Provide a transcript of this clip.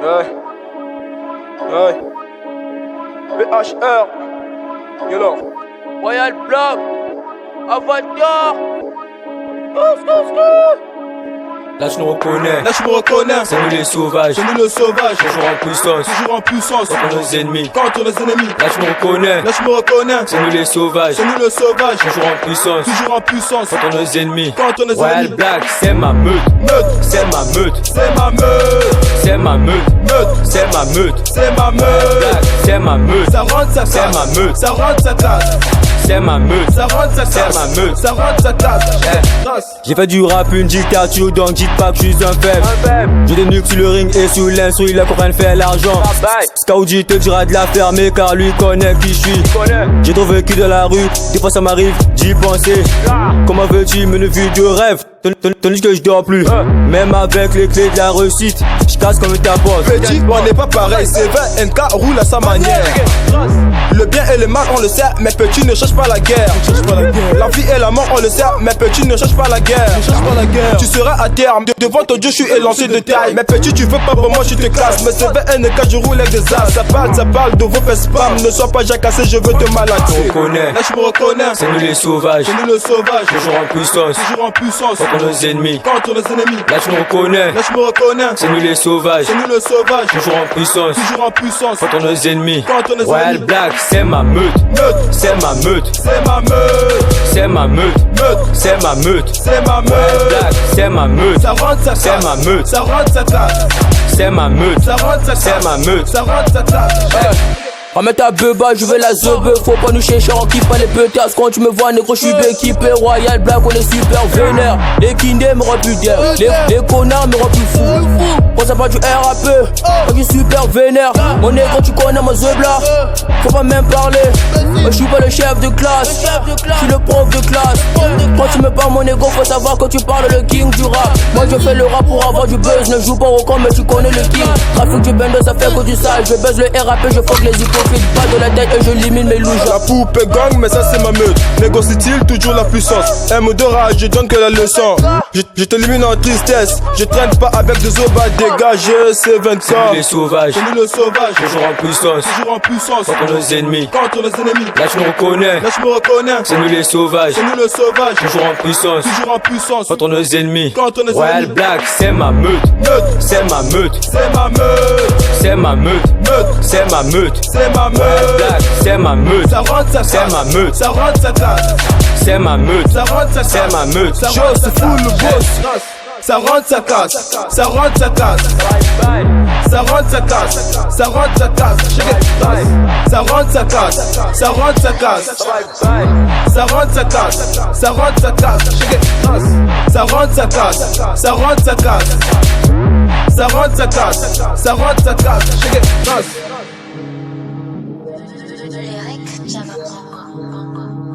Ouais. Ouais. PHR. Yolo. Royal Block. Avatar. Là je nous reconnais, Là je me reconnais. c'est nous les sauvages, C'est nous le sauvage. toujours en puissance, Toujours en puissance. contre nos ennemis. Contre nos ennemis. Là je me reconnais, Là je me reconnais. c'est nous les sauvages, C'est nous le sauvage. toujours en puissance, Toujours en puissance. contre nos ennemis. Contre nos Royal ennemis. Black, c'est ma meute, Meute. c'est ma meute, C'est ma meute. c'est ma meute, Meute. c'est ma meute. C'est ma meute. Black, c'est ma meute, Ça rentre, ça c'est casse. ma meute, Ça rentre, ça casse. c'est ma meute. Ça rentre, ça C'est casse. ma meute. Ça rentre, ça casse. Casse. J'ai fait du rap une dictature, donc dites pas que je suis un faible. J'ai des nuques sur le ring et sous l'instru, il a pour rien faire l'argent. Scoudi te dira de la fermer car lui connaît qui je suis. J'ai trop vécu dans la rue, des fois ça m'arrive d'y penser. Comment veux-tu mener une vie de rêve, tandis que je dors plus. Même avec les clés de la réussite, je casse comme ta pote. Petit, on n'est pas pareil. C'est 20 NK roule à sa manière. Le bien et le mal, on le sait, mais petit ne cherche pas la guerre. La vie et la mort, on le sait, mais petit ne cherche pas la guerre. Tu seras à terme, devant ton Dieu, je suis élancé de taille. Mais petit, tu veux pas pour moi, je te casse. Mais c'est 20 NK, je roule avec des as. Ça parle de vos faits spam. Ne sois pas jacassé, je veux te malaxer. Je reconnais, Là, je me reconnais. c'est nous les sauvages, C'est nous le sauvage. toujours en puissance, Toujours en puissance. contre nos ennemis. Contre nos ennemis. Là je me reconnais, Là, je me reconnais. c'est nous les sauvages, C'est nous le sauvage. toujours en puissance, Toujours en puissance. contre nos ennemis. Contre nos Royal ennemis. Black, c'est ma meute, Meute. c'est ma meute, C'est ma meute. c'est ma meute, Meute. c'est ma meute. C'est ma meute. Black, c'est ma meute, Ça rentre, ça casse. c'est ma meute, Ça rentre, ça casse. c'est ma meute, Ça rentre, ça casse. c'est ma meute. Ça rentre, ça casse. Remets ta beuba, je veux la zebe. Faut pas nous chercher, on kiffe pas les pétasses. Quand tu me vois, négro, je suis bien équipé. Royal Black, on est super vénère. Les kindés me rendent plus d'air. Les connards me rendent plus fou. Quand ça va du RAP, moi je suis super vénère. Mon négro, tu connais ma zebla. Faut pas même parler. Moi je suis pas le chef de classe. Je suis le prof de classe. Quand tu me parles, mon négro, faut savoir que tu parles le king du rap. Moi je fais le rap pour avoir du buzz. Ne joue pas au camp, mais tu connais le king. Trafic du bendo, ça fait que du sale. Je buzz le RAP, je fuck les hypocrites. Pas de la tête et je limite mes louches. La poupée gang, mais ça c'est ma meute. Négocie-t-il toujours la puissance. M de rage, je donne que la leçon. Je t'élimine en tristesse. Je traîne pas avec des obas dégagés. C'est 20 C'est nous les sauvages, C'est nous le sauvage. toujours en puissance, Toujours en puissance. contre nos ennemis. Contre nos ennemis. Là je me reconnais, Là je me reconnais. c'est nous les sauvages, C'est nous le sauvage. toujours en puissance, Toujours en puissance. contre nos ennemis. Contre nos Royal ennemis. Black, c'est ma meute, Meute. c'est ma meute, C'est ma meute. c'est ma meute, Meute. c'est ma meute. C'est ma meute. Black, c'est ma meute, Ça rentre, ça casse. c'est ma meute, Ça rentre, ça casse. c'est ma meute, Ça rentre, ça casse. c'est ma meute. Ça rentre, ça fout le boss. Ça rentre, ça casse. Ça rentre, ça casse. Ça rentre, ça casse. Ça rentre, ça casse. Ça rentre, ça casse. Ça rentre, ça casse. Ça rentre, ça casse. Ça rentre, ça casse. Ça rentre, ça casse. Ça rentre, ça casse. Ça rentre, ça casse. Ça rentre, ça casse. Lyric Java Bongo.